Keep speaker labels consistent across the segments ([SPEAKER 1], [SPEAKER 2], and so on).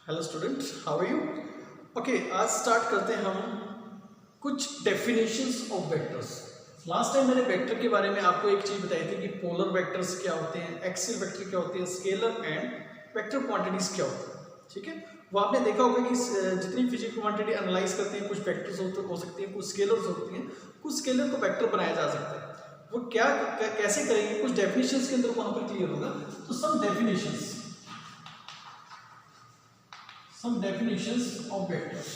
[SPEAKER 1] Hello students, how are you? Okay, आज start करते हैं हम कुछ definitions of vectors. Last time मैंने वेक्टर के बारे में आपको एक चीज़ बताई थी कि पोलर वेक्टर्स क्या होते हैं, एक्सियल वेक्टर क्या होते हैं, स्केलर एंड वेक्टर क्वांटिटीज क्या होते हैं। ठीक है, वो आपने देखा होगा कि जितनी फिजिकल क्वांटिटी एनालाइज करते हैं, कुछ वेक्टर्स हो सकते हैं, कुछ स्केलर्स होती हैं, कुछ स्केलर को वेक्टर बनाया जा सकता है। वो क्या कैसे करेंगे, कुछ डेफिनेशंस के अंदर वहाँ पर क्लियर होगा। तो some definitions of vectors.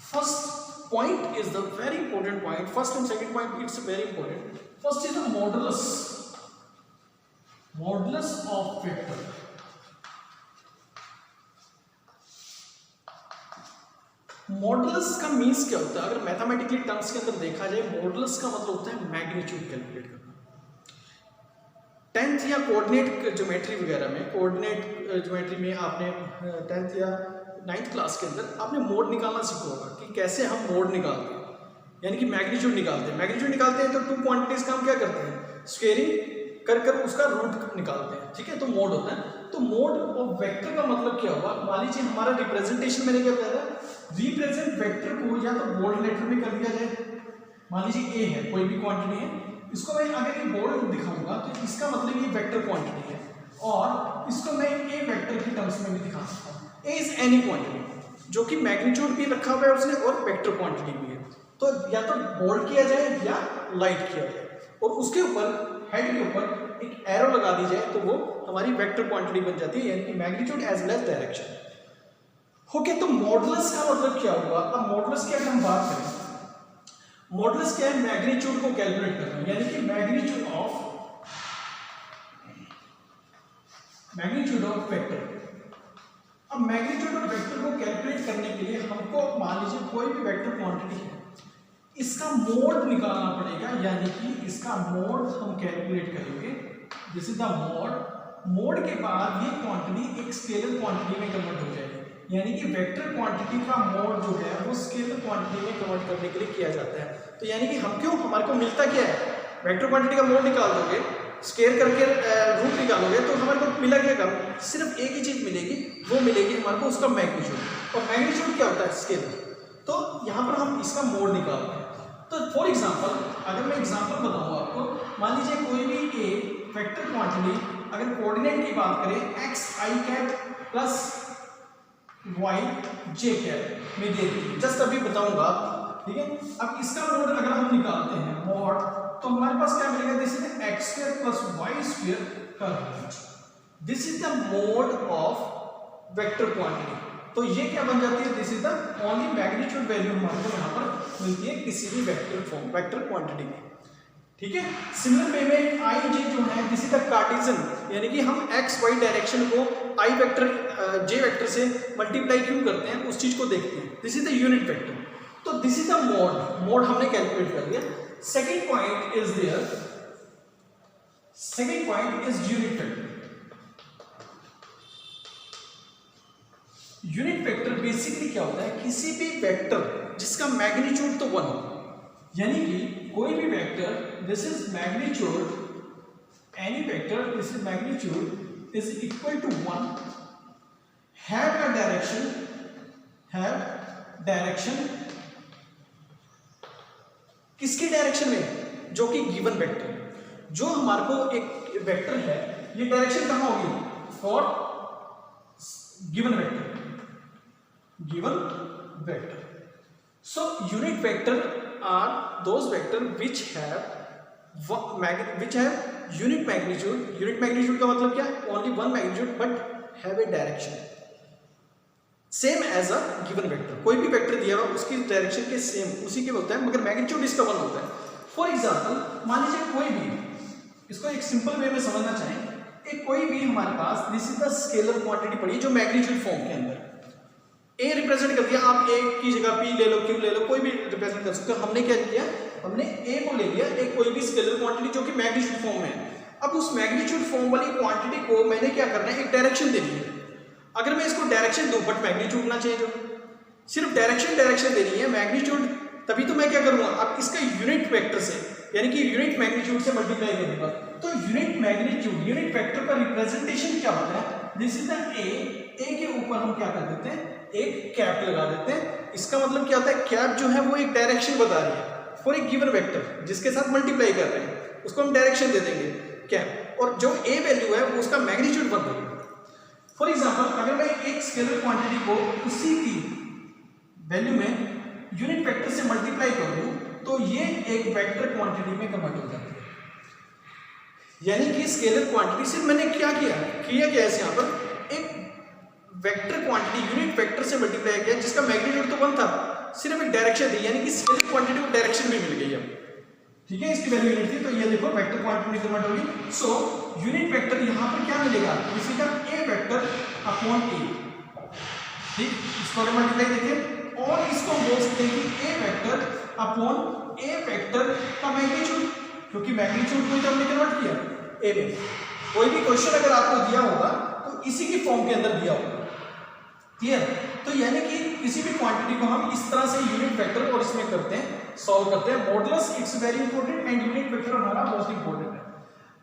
[SPEAKER 1] First point is the very important point. First and second point, it's very important. First is the modulus of vector. Modulus का मीन्स क्या होता है? अगर मैथमेटिकली टर्म्स के अंदर देखा जाए, मॉडुलस का मतलब होता है मैग्नीट्यूड कैलकुलेट करना। 10th या कोऑर्डिनेट ज्योमेट्री वगैरह में, कोऑर्डिनेट ज्योमेट्री में आपने 10th या 9th क्लास के अंदर आपने मोड निकालना सीखा होगा कि कैसे हम मोड निकालते हैं, यानी कि मैग्नीट्यूड निकालते हैं। मैग्नीट्यूड निकालते हैं तो टू क्वांटिटीज का हम क्या करते हैं, स्क्वेयरिंग कर कर उसका रूट निकालते हैं। ठीक है, तो मोड होता है। तो मोड ऑफ वेक्टर का मतलब क्या होगा? मान लीजिए हमारा रिप्रेजेंटेशन मैंने क्या बताया था, रिप्रेजेंट वेक्टर को या तो बोल्ड लेटर में कर दिया जाए। मान लीजिए ए है, कोई भी क्वांटिटी है, इसको मैं अगर ये बोल्ड दिखाऊंगा तो इसका मतलब ये वेक्टर क्वांटिटी है, और इसको मैं ए वेक्टर की टर्म्स में भी दिखा सकता हूँ। ए इज एनी क्वांटिटी जो कि मैग्नीट्यूड भी रखा हुआ है उसने और वेक्टर क्वांटिटी भी है। तो या तो बोल्ड किया जाए या लाइट किया जाए, और उसके ऊपर हेड के ऊपर एक एरो लगा दी जाए तो वो हमारी वेक्टर क्वांटिटी बन जाती है, यानी कि magnitude as well as direction. Okay, तो मॉडुलस का मतलब क्या हुआ? अब मॉडुलस की अगर हम बात करें, मॉडुलस क्या है? मैग्नीट्यूड को कैलकुलेट करना, यानी कि मैग्नीट्यूड ऑफ वेक्टर। अब मैग्नीट्यूड ऑफ वेक्टर को कैलकुलेट करने के लिए हमको, मान लीजिए कोई भी वेक्टर क्वांटिटी है, इसका मोड निकालना पड़ेगा, यानी कि इसका मोड हम कैलकुलेट करेंगे। This is the mode. Mode के बाद ये क्वांटिटी एक स्केलर क्वांटिटी में कन्वर्ट हो जाएगी, यानी कि वेक्टर क्वांटिटी का मोड जो है वो स्केलर क्वांटिटी में कन्वर्ट करने के लिए किया जाता है। तो यानी कि हम क्यों, हमारे को मिलता क्या है? वेक्टर क्वांटिटी का मोड निकाल दोगे, स्केयर करके रूट निकालोगे, तो हमारे को मिला क्या? सिर्फ एक ही चीज मिलेगी, वो मिलेगी हमारे को उसका मैग्नीट्यूड। और मैग्नीट्यूड क्या होता है? स्केलर। तो यहाँ पर हम इसका मोड निकालते हैं। तो फॉर एग्जाम्पल, अगर मैं एग्जाम्पल बताऊँ आपको, मान लीजिए कोई भी एक वेक्टर क्वांटिटी अगर कोऑर्डिनेट की बात करें एक्स आई कैप प्लस वाई जे कैप में दे दी, जस्ट अभी बताऊंगा। ठीक है, अब इसका मोड अगर हम निकालते हैं मोड, तो हमारे पास क्या मिलेगा? This is x square plus y square का root. This is the mod of vector quantity. तो ये क्या बन जाती है? This is the only magnitude value हमारे को यहाँ पर मिलती है किसी भी वेक्टर क्वांटिटी में। ठीक है, सिमिलर वे में आई जे जो है, दिस इज द कार्टेशियन, यानी कि हम एक्स वाई डायरेक्शन को आई वेक्टर जे वेक्टर से मल्टीप्लाई क्यों करते हैं, उस चीज को देखते हैं। This is the unit vector. तो दिस इज द मोड हमने कैलकुलेट कर लिया। Second point is there, second point is unit vector. Unit vector basically क्या होता है? किसी भी वेक्टर जिसका मैग्नीट्यूड तो 1 हो, यानी कि कोई भी vector, this is magnitude, any vector this is magnitude is equal to 1, have a direction किसकी डायरेक्शन में? जो कि गिवन वेक्टर, जो हमारे को एक वेक्टर है, ये डायरेक्शन कहां होगी? For given vector, so unit vector are those vector which have unit magnitude का मतलब क्या है? only one magnitude but have a direction same as a given vector। कोई भी वेक्टर दिया हुआ उसकी डायरेक्शन के सेम उसी के होता है, मगर मैग्नीट्यूड इसका 1 होता है। फॉर एग्जांपल, मान लीजिए कोई भी, इसको एक सिंपल वे में समझना चाहें, एक कोई भी हमारे पास this is the scalar quantity पड़ी जो मैग्नीट्यूड फॉर्म के अंदर ए रिप्रेजेंट कर दिया। आप ए की जगह पी ले लो, क्यू ले लो, कोई भी रिप्रेजेंट कर सकते हो। हमने क्या किया? हमने ए को ले लिया, एक कोई भी स्केलर क्वांटिटी जो कि मैग्नीट्यूड फॉर्म में है। अब उस मैग्नीट्यूड फॉर्म वाली क्वांटिटी को मैंने क्या करना है? एक डायरेक्शन देनी है। अगर मैं इसको डायरेक्शन दूं बट मैग्नीट्यूड ना चेंज हो, सिर्फ डायरेक्शन देनी है, मैग्नीट्यूड तभी तो मैं क्या करूंगा? अब इसका यूनिट वेक्टर से, यानी कि यूनिट मैग्नीट्यूड से मल्टीप्लाई करूंगा। तो यूनिट मैग्नीट्यूड, यूनिट वेक्टर का रिप्रेजेंटेशन क्या होता है? दिस इज द ए के ऊपर हम क्या कर देते हैं, एक कैप लगा देते हैं। इसका मतलब क्या होता है, कैप जो है वो एक डायरेक्शन बता रही है फॉर एक गिवन वेक्टर जिसके साथ मल्टीप्लाई कर रहे हैं, उसको हम डायरेक्शन दे देंगे कैप, और जो ए वैल्यू है वो उसका मैग्नीट्यूड बन रही है। फॉर एग्जांपल अगर मैं एक स्केलर क्वांटिटी को उसी की वैल्यू में यूनिट वेक्टर से मल्टीप्लाई कर दूं तो ये एक वेक्टर क्वांटिटी में कन्वर्ट हो जाती है। यानी कि स्केलर क्वांटिटी से मैंने क्या किया क्या है, यहाँ पर एक वेक्टर क्वांटिटी यूनिट वेक्टर से मल्टीप्लाई किया जिसका मैग्नीट्यूड तो 1 था, सिर्फ एक डायरेक्शन थी, यानी कि स्केलर क्वांटिटी को डायरेक्शन भी मिल गई है। ठीक है, इसकी वैल्यू यूनिट थी तो ये देखो वेक्टर क्वांटिटी में कन्वर्ट होगी। सो यूनिट वेक्टर यहाँ पर क्या मिलेगा, इसी का ए वेक्टर अपॉन ए। ठीक, इसको मल्टीप्लाई देखिए और इसको बोल सकते हैं कि ए वेक्टर अपॉन ए वेक्टर का मैग्नीट्यूड, क्योंकि मैग्नीट्यूड को हमने कन्वर्ट किया ए में। कोई भी क्वेश्चन अगर आपको दिया होगा तो इसी की फॉर्म के अंदर दिया होगा। क्लियर? तो यानी कि किसी भी क्वांटिटी को हम इस तरह से यूनिट वेक्टर और इसमें करते हैं, सॉल्व करते हैं। Modulus it's very important and unit vector हमारा मोस्ट इंपॉर्टेंट है।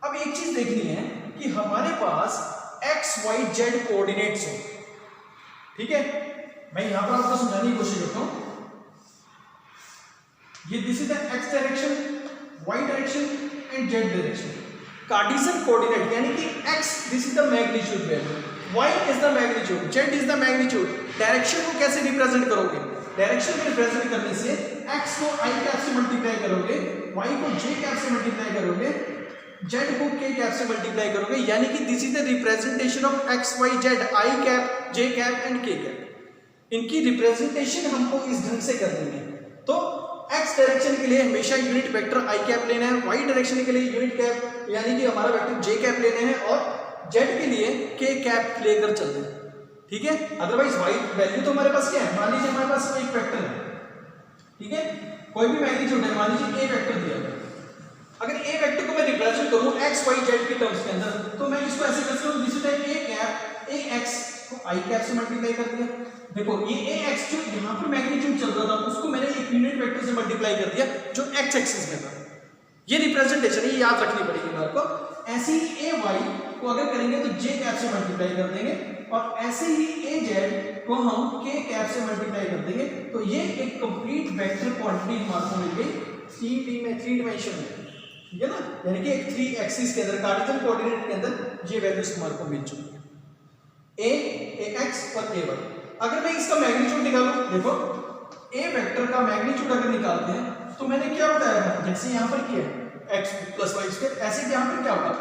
[SPEAKER 1] अब एक चीज देखनी है कि हमारे पास एक्स वाई जेड कोऑर्डिनेट्स हो। ठीक है, मैं यहां पर आपको समझाने की कोशिश करता हूं। ये this is the x direction, y direction and z direction. Cartesian coordinate यानी कि x this is the magnitude value, y is the magnitude, z is the magnitude. Direction को कैसे रिप्रेजेंट करोगे? डायरेक्शन को रिप्रेजेंट करने से x को i cap से मल्टीप्लाई करोगे, y को j कैप से मल्टीप्लाई करोगे, z को k कैप से मल्टीप्लाई करोगे, यानी कि this is the representation of x y z, i cap, j cap and k cap. इनकी रिप्रेजेंटेशन हमको इस ढंग से करनी है। तो x डायरेक्शन के लिए हमेशा यूनिट वेक्टर i कैप लेना है, y डायरेक्शन के लिए यूनिट कैप यानी कि हमारा वेक्टर j कैप लेने हैं, और z के लिए k कैप लेकर चलना है। ठीक है, अदरवाइज y वैल्यू तो हमारे पास क्या है, मान लीजिए हमारे पास एक वेक्टर है, ठीक है, कोई भी मैग्नीट्यूड है, मान लीजिए a वेक्टर दिया है। अगर a वेक्टर को मैं रिप्रेजेंट करूं x y z के टर्म्स के अंदर, तो मैं इसको ऐसे कर सकता हूं, this is a cap, ax को i कैप से मल्टीप्लाई कर दिया। देखो ये ax जो यहां पर मैग्नीट्यूड चल रहा था उसको मैंने एक यूनिट वेक्टर से मल्टीप्लाई कर दिया जो x एक्सिस में था। ये रिप्रेजेंटेशन है, ये याद रखनी पड़ेगी आपको। ऐसे ही ay को अगर करेंगे तो j कैप से मल्टीप्लाई कर देंगे, और ऐसे ही az को हम k कैप से मल्टीप्लाई कर देंगे। तो ये एक कंप्लीट वेक्टर क्वांटिटी हमारे को मिल गई 3D में, 3 डायमेंशन में, ठीक है ना, यानी कि एक 3 एक्सिस के अंदर कार्टेशियन कोऑर्डिनेट के अंदर ये वैल्यूज हमारे को मिल चुकी है, a, ax और ay। अगर मैं इसका मैग्नीट्यूड निकालूं, देखो a वेक्टर का मैग्नीट्यूड अगर निकालते हैं तो मैंने क्या बताया था, जैसे यहां पर किया x प्लस वाई स्क्वायर, ऐसे यहां पर क्या होगा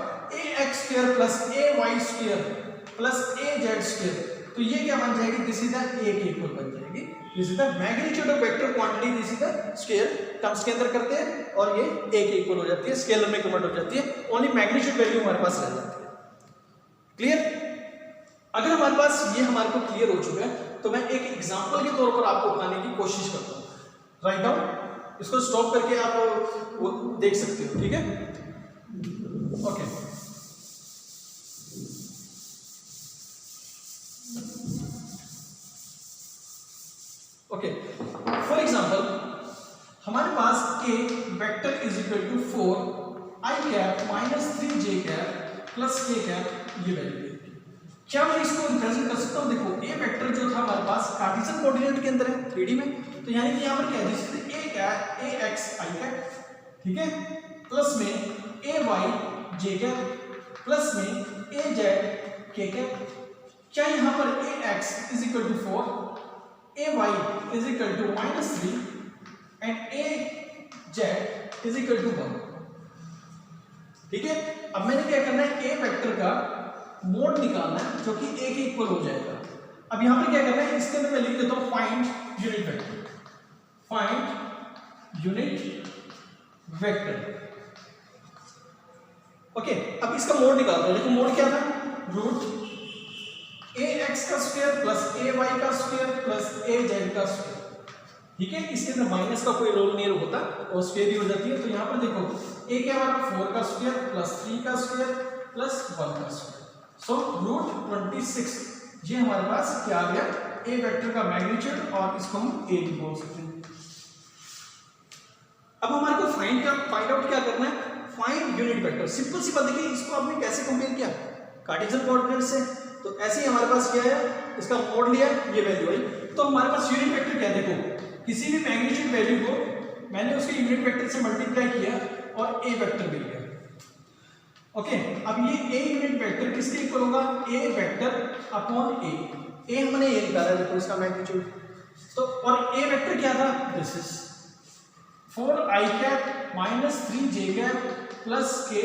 [SPEAKER 1] ax square plus ay square plus az square. तो ये क्या बन जाएगी, दिस इज द a के इक्वल बन जाएगी, this is the magnitude of vector quantity, this is the square terms के अंदर करते हैं और ये a के इक्वल हो जाती है, स्केलर में कन्वर्ट हो जाती है, ओनली मैग्नीट्यूड वैल्यू हमारे पास रह जाती है। क्लियर? अगर हमारे पास ये हमारे को क्लियर हो चुका है तो मैं एक एग्जांपल के तौर पर आपको बताने की कोशिश करता हूं। राइट डाउन, इसको स्टॉप करके आप वो देख सकते हो। ठीक है, ओके। ओके, फॉर एग्जांपल हमारे पास k vector is equal to 4 i cap minus 3 j cap plus k cap, ये वैल्यू। क्या मैं इसको रिप्रेजेंट कर सकता हूं? देखो a वेक्टर जो था हमारे पास कार्टेशियन कोऑर्डिनेट के अंदर है 3D में, तो यानी कि यहां पर क्या है, जैसे a cap ax i cap, ठीक है, प्लस में ay j कैप प्लस में az k कैप। क्या यहां पर ax is equal to 4, ay is equal to -3 and az is equal to 1। ठीक है, अब मैंने क्या करना है, a वेक्टर का मोड निकालना है जो कि a के इक्वल हो जाएगा। अब यहां पे क्या करना है, इसके अंदर मैं लिख देता हूं find unit vector, find unit vector. Okay, अब इसका मोड निकालते हैं। देखो मोड क्या था, रूट ax का स्क्वायर प्लस ay का स्क्वायर प्लस az का स्क्वायर। ठीक है, इसके अंदर माइनस का कोई रोल नहीं होता और स्क्वायर ही हो जाती है। तो यहां पर देखो a क्या हमारा 4 का स्क्वायर प्लस 3 का स्क्वायर प्लस 1 का स्क्वायर, सो रूट 26। ये हमारे पास क्या आ गया, a वेक्टर का मैग्नीट्यूड, और इसको हम a भी बोल सकते हैं। अब हमारे को फाइंड आउट क्या करना है, फाइंड यूनिट वेक्टर। सिंपल सी बात, देखिए इसको आपने कैसे कंपेयर किया कार्टेशियन कोऑर्डिनेट से, तो ऐसे ही हमारे पास क्या है, इसका मोड लिया, ये वैल्यू आई, तो हमारे पास यूनिट वेक्टर क्या है, देखो किसी भी मैग्नीट्यूड वैल्यू को मैंने उसके यूनिट वेक्टर से मल्टीप्लाई किया और ए वेक्टर मिल गया। ओके, अब ये ए यूनिट वेक्टर किसके इक्वल होगा, ए वेक्टर अपॉन ए हमने ये निकाला है, देखो इसका मैग्नीट्यूड, तो और ए वेक्टर क्या था, this is 4i cap minus 3j cap plus k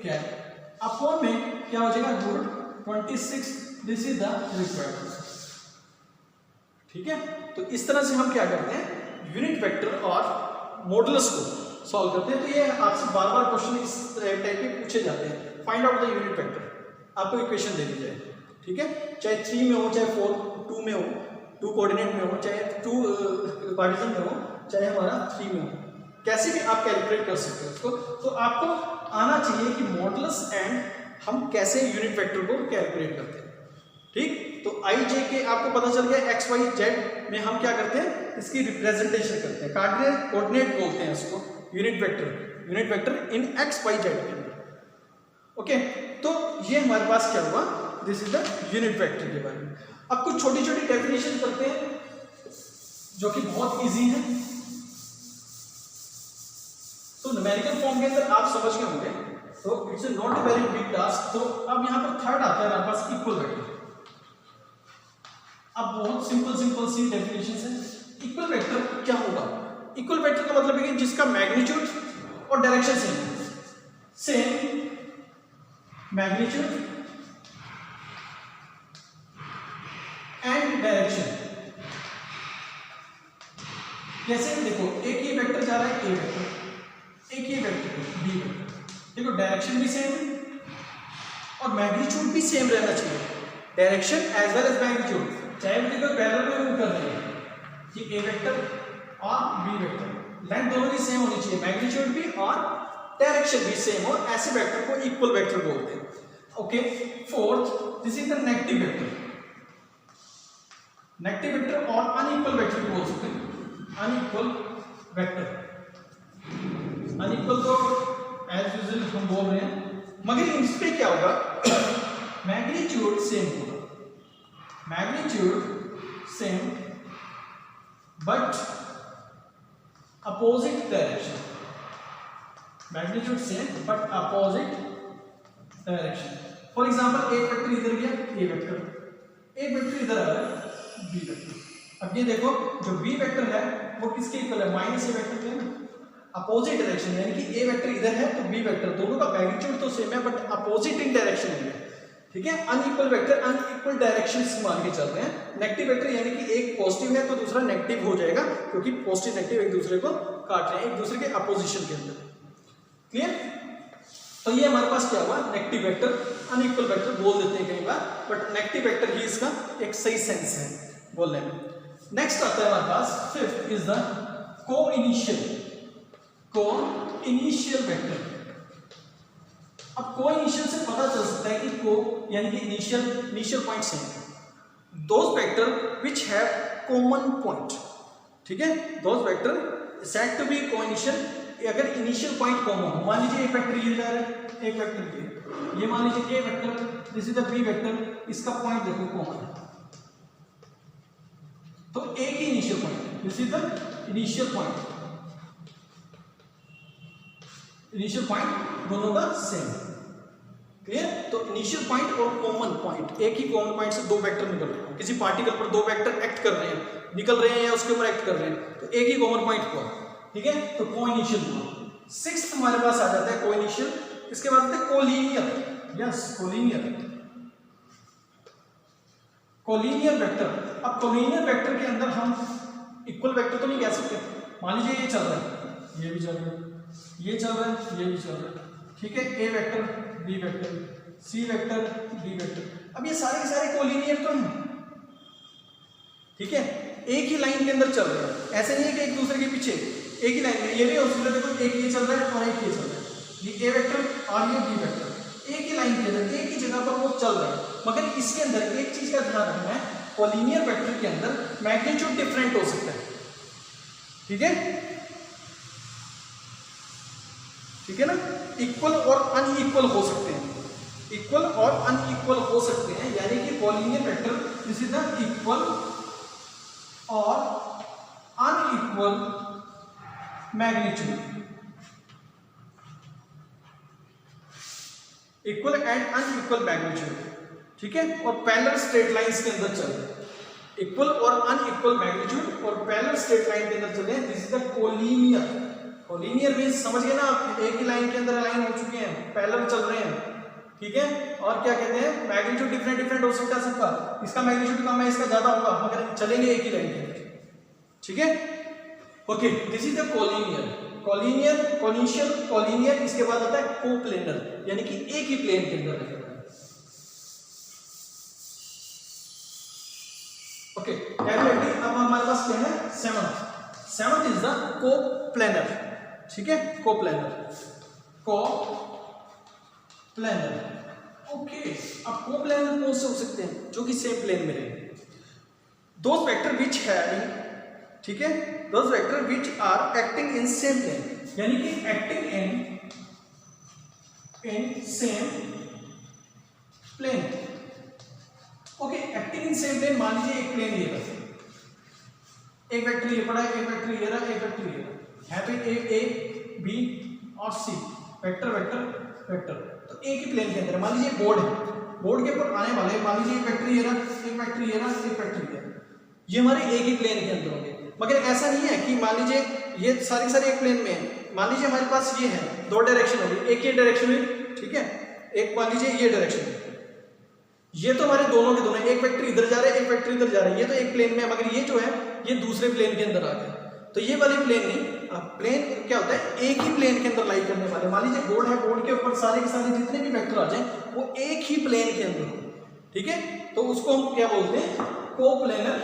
[SPEAKER 1] cap upon में क्या हो जाएगा root 26, this is the required. ठीक है, तो इस तरह से हम क्या करते हैं, यूनिट वेक्टर और मॉडुलस को सॉल्व करते हैं। तो ये आपसे बार बार क्वेश्चन इस टाइप के पूछे जाते हैं, find out the unit vector, आपको इक्वेशन दे दी जाए, ठीक है, चाहे 3 में हो, चाहे 4 2 में हो, 2 कोऑर्डिनेट में हो, चाहे 2 पार्टीशन में हो, चाहे हमारा 3 में हो, कैसे भी आप कैलकुलेट कर सकते हो उसको। तो आपको आना चाहिए कि मॉडुलस एंड हम कैसे यूनिट वेक्टर को कैलकुलेट करते हैं। ठीक, तो आई जे के आपको पता चल गया, एक्स वाई जेड में हम क्या करते हैं, इसकी रिप्रेजेंटेशन करते हैं, कार्डिनेट कोऑर्डिनेट बोलते हैं इसको, यूनिट वेक्टर इन एक्स वाई जेड के अंदर। ओके, तो ये हमारे पास क्या हुआ, this is the unit vector के बारे में। अब कुछ छोटी छोटी डेफिनेशन करते हैं जो कि बहुत इजी है, तो न्यूमेरिकल फॉर्म के अंदर आप समझ गए होंगे, तो it's not a very big task. तो अब यहाँ पर थर्ड आता है हमारे पास इक्वल वेक्टर। अब बहुत सिंपल सी डेफिनेशन है। इक्वल वेक्टर क्या होगा, इक्वल वेक्टर का मतलब है कि जिसका मैग्नीट्यूड और direction same magnitude and direction. जैसे देखो एक ये वेक्टर जा रहा है, ए वेक्टर, एक ये वेक्टर बी वेक्टर, देखो डायरेक्शन भी सेम है और मैग्नीट्यूड भी सेम रहना चाहिए, direction as well as magnitude, चाहे वो पैरेलल में मूव कर रहे हैं, ये ए वेक्टर और बी वेक्टर, लेंथ दोनों की सेम होनी चाहिए, मैग्नीट्यूड भी और डायरेक्शन भी सेम हो, ऐसे वेक्टर को इक्वल वेक्टर बोलते हैं। Okay, fourth, this is the negative vector. Negative vector और अनइक्वल वेक्टर भी बोल सकते हैं, अनइक्वल वेक्टर, अनइक्वल तो एज यूजुअल हम बोल रहे हैं, मगर इस पे क्या होगा, मैग्नीट्यूड सेम होगा, magnitude same but opposite direction, magnitude same but opposite direction. For example एक वेक्टर इधर गया, ए वेक्टर, एक वेक्टर इधर आ रहा है, बी वेक्टर। अब ये देखो जो बी वेक्टर है वो किसके इक्वल है, माइनस ए वेक्टर के, अपोजिट डायरेक्शन, यानी कि ए वेक्टर इधर है तो बी वेक्टर, दोनों का मैग्नीट्यूड तो सेम है बट अपोजिट इन डायरेक्शन है। ठीक है, अनइक्वल वेक्टर अनइक्वल डायरेक्शंस मान के चल रहे हैं। नेगेटिव वेक्टर यानी कि एक पॉजिटिव है तो दूसरा नेगेटिव हो जाएगा, क्योंकि पॉजिटिव नेगेटिव एक दूसरे को काट रहे हैं, एक दूसरे के अपोजिशन के अंदर। क्लियर, तो ये हमारे पास क्या हुआ, नेगेटिव वेक्टर अनइक्वल वेक्टर बोल देते हैं कई बार, बट नेगेटिव वेक्टर ही इसका एक सही सेंस है बोलने में। नेक्स्ट आता है हमारे पास फिफ्थ इज द को इनिशियल वेक्टर। अब को इनिशियल से पता चल सकता है कि को यानी कि initial point same, those vector which have common point. ठीक है, those vector said to be को इनिशियल अगर इनिशियल पॉइंट कॉमन हो। मान लीजिए एक वेक्टर ये जा रहा है, एक वेक्टर ये मान लीजिए A vector, this is the B vector, इसका पॉइंट देखो कॉमन है, तो एक ही initial point, this is the initial point, initial point दोनों का सेम। क्लियर, तो इनिशियल पॉइंट और कॉमन पॉइंट, एक ही कॉमन पॉइंट से दो वेक्टर निकल रहे हैं, किसी पार्टिकल पर दो वेक्टर एक्ट कर रहे हैं, निकल रहे हैं या उसके ऊपर एक्ट कर रहे हैं, तो एक ही कॉमन पॉइंट हुआ। ठीक है, तो को इनिशियल हुआ। सिक्स्थ हमारे पास आ जाता है को इनिशियल, इसके बाद आता है कोलिनियर। Yes, collinear vector. अब कोलिनियर वेक्टर के अंदर हम इक्वल वेक्टर तो नहीं कह सकते, मान लीजिए ये चल रहा है, ये भी चल रहा है, ये चल रहा है, ये भी चल रहा है। ठीक है, A vector B vector C vector D vector, अब ये सारे के सारे कोलिनियर तो हैं। ठीक है, एक ही लाइन के अंदर चल रहे हैं, ऐसे नहीं है कि एक दूसरे के पीछे, एक ही लाइन में, ये भी हो सकता है, देखो एक ये चल रहा है और एक ये चल रहा है, ये ए वेक्टर और ये बी वेक्टर एक ही लाइन के अंदर एक ही जगह पर वो चल रहा है। मगर इसके अंदर एक चीज का ध्यान रखना है, कोलिनियर वेक्टर के अंदर मैग्नीट्यूड डिफरेंट हो सकता है। ठीक है, ठीक है ना। इक्वल और अनइक्वल हो सकते हैं, इक्वल और अनइक्वल हो सकते हैं, यानी कि collinear vector this is the equal और unequal magnitude, equal and unequal magnitude, ठीक है, और पैरेलल स्ट्रेट लाइंस के अंदर चले, इक्वल और अनइक्वल मैग्नीट्यूड और पैरेलल स्ट्रेट लाइन के अंदर चले, this is the collinear. Collinear means समझ गए ना आप, एक ही लाइन के अंदर अलाइन हो चुके हैं, पैरेलल चल रहे हैं, ठीक है। और क्या कहते हैं, मैग्नीट्यूड डिफरेंट डिफरेंट हो सकता है सबका, इसका मैग्नीट्यूड कम है, इसका ज्यादा होगा, मगर चलेंगे एक ही लाइन के अंदर, ठीक है। Okay, this is the collinear, collinear, coinitial, collinear, इसके बाद आता है कोप्लेनर, यानी कि एक ही प्लेन के अंदर रहेगा। ओके, अब हमारे पास क्या है, सेवंथ इज द कोप्लेनर, ठीक है, कोप्लेनर, कोप्लेनर। ओके, अब कोप्लेनर कौन से हो सकते हैं, जो कि सेम प्लेन में रहेंगे, दोज वेक्टर विच हैविंग, ठीक है, those vector which are acting in same plane, यानी कि acting in same plane. Okay, acting in same plane, मान लीजिए एक प्लेन ये रहा, एक वेक्टर ये पड़ा है, एक वेक्टर ये रहा, एक वेक्टर ये रहा है, तो ए बी और सी, वेक्टर वेक्टर वेक्टर, तो एक ही प्लेन के अंदर, मान लीजिए बोर्ड है, बोर्ड के ऊपर आने वाले, मान लीजिए एक वेक्टर ये रहा, एक वेक्टर ये रहा, एक वेक्टर ये रहा, ये हमारे एक ही प्लेन के अंदर होंगे। मगर ऐसा नहीं है कि मान लीजिए ये सारी सारी एक प्लेन में है, मान लीजिए हमारे पास ये है, दो डायरेक्शन होगी, एक ही डायरेक्शन में, ठीक है, एक मान लीजिए ये डायरेक्शन है, ये तो हमारे दोनों के दोनों, एक वेक्टर इधर जा रहा है, एक वेक्टर इधर जा रहा है, ये तो एक प्लेन में है, मगर ये जो है ये दूसरे प्लेन के अंदर आ गया, तो ये वाली प्लेन नहीं, प्लेन क्या होता है, एक ही प्लेन के अंदर लाई करने वाले, मान लीजिए बोर्ड है, बोर्ड के ऊपर सारे के सारे जितने भी वेक्टर आ जाए वो एक ही प्लेन के अंदर हो, ठीक है, तो उसको हम क्या बोलते हैं, coplanar,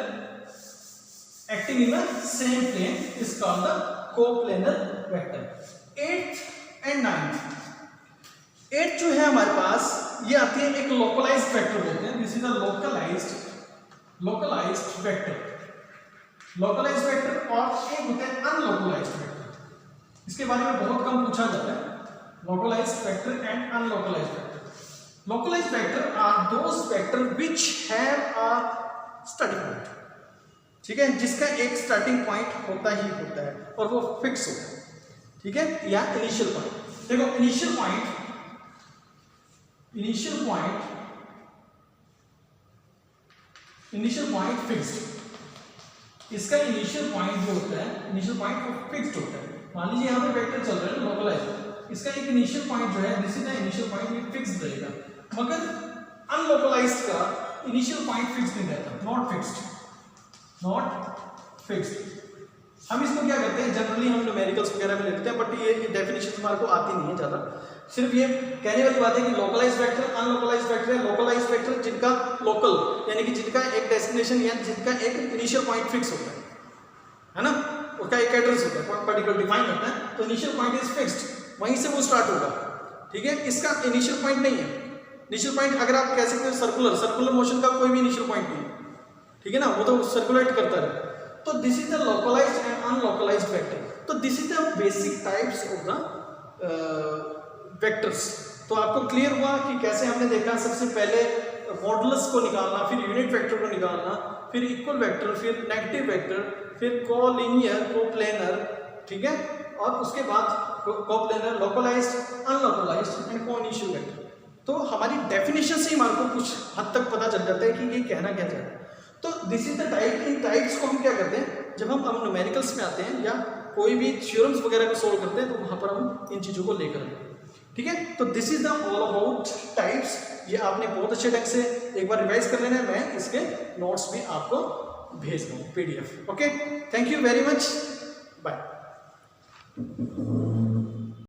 [SPEAKER 1] acting in the same plane is called the coplanar vector. 8th and 9th, 8 जो है हमारे पास ये आती है, एक लोकलाइज्ड वेक्टर बोलते हैं, this is a localized vector, localised vector, और एक होते हैं अनलोकलाइज्ड वेक्टर, इसके बारे में बहुत कम पूछा जाता है, localised vector and unlocalised vector. Localised vector are those vector which have a starting point, ठीक है, जिसका एक स्टार्टिंग पॉइंट होता ही होता है और वो फिक्स होता है, ठीक है, या इनिशियल पॉइंट। देखो इनिशियल पॉइंट फिक्स्ड, इसका इनिशियल पॉइंट जो होता है, इनिशियल पॉइंट वो फिक्स्ड होता है। मान लीजिए यहाँ पे वेक्टर चल रहा है लोकलाइज्ड, इसका एक इनिशियल पॉइंट जो है, this is the initial point, ये फिक्स्ड रहेगा, मगर अनलोकलाइज्ड का इनिशियल पॉइंट फिक्स्ड नहीं रहता, नॉट फिक्स्ड। हम इसको क्या करते हैं, जनरली हम न्यूमेरिकल्स वगैरह में लिखते हैं, बट ये डेफिनेशन हमारे को आती नहीं है ज़्यादा, सिर्फ ये कहने वाली बात है कि लोकलाइज्ड वेक्टर, अनलोकलाइज्ड वेक्टर है। लोकलाइज्ड वेक्टर जिनका लोकल, यानी कि जिनका एक डेस्टिनेशन या जिनका एक इनिशियल पॉइंट फिक्स होता है ना, उसका एक एड्रेस होता है, पर्टिकुलर डिफाइन होता है, तो इनिशियल पॉइंट इज फिक्स्ड, वहीं से वो स्टार्ट होगा, ठीक है। इसका इनिशियल पॉइंट नहीं है, इनिशियल पॉइंट अगर आप कह सकते हो सर्कुलर मोशन का कोई भी इनिशियल पॉइंट नहीं, ठीक है ना, वो तो सर्कुलेट करता है। तो this is the localised and unlocalised vector. तो this is the basic types of the vectors. तो आपको क्लियर हुआ कि कैसे हमने देखा, सबसे पहले मॉडुलस को निकालना, फिर यूनिट वेक्टर को निकालना, फिर इक्वल वेक्टर, फिर नेगेटिव वेक्टर, फिर कोलिनियर, कोप्लेनर, ठीक है, और उसके बाद कोप्लेनर, लोकलाइज्ड, अनलोकलाइज्ड एंड कोइनिशियल वेक्टर। तो हमारी डेफिनेशन से ही हमारे को कुछ हद तक पता चल जाता है कि ये कहना क्या चाहता है। तो this is the type. In types को हम क्या करते हैं, जब हम न्यूमेरिकल्स में आते हैं या कोई भी थ्योरम्स वगैरह को सोल्व करते हैं, तो वहाँ पर हम इन चीज़ों को लेकर आते हैं, ठीक है। तो this is the all about types. ये आपने बहुत अच्छे ढंग से एक बार रिवाइज कर लेना है, मैं इसके नोट्स भी आपको भेज दूँ PDF। Okay, thank you very much, bye.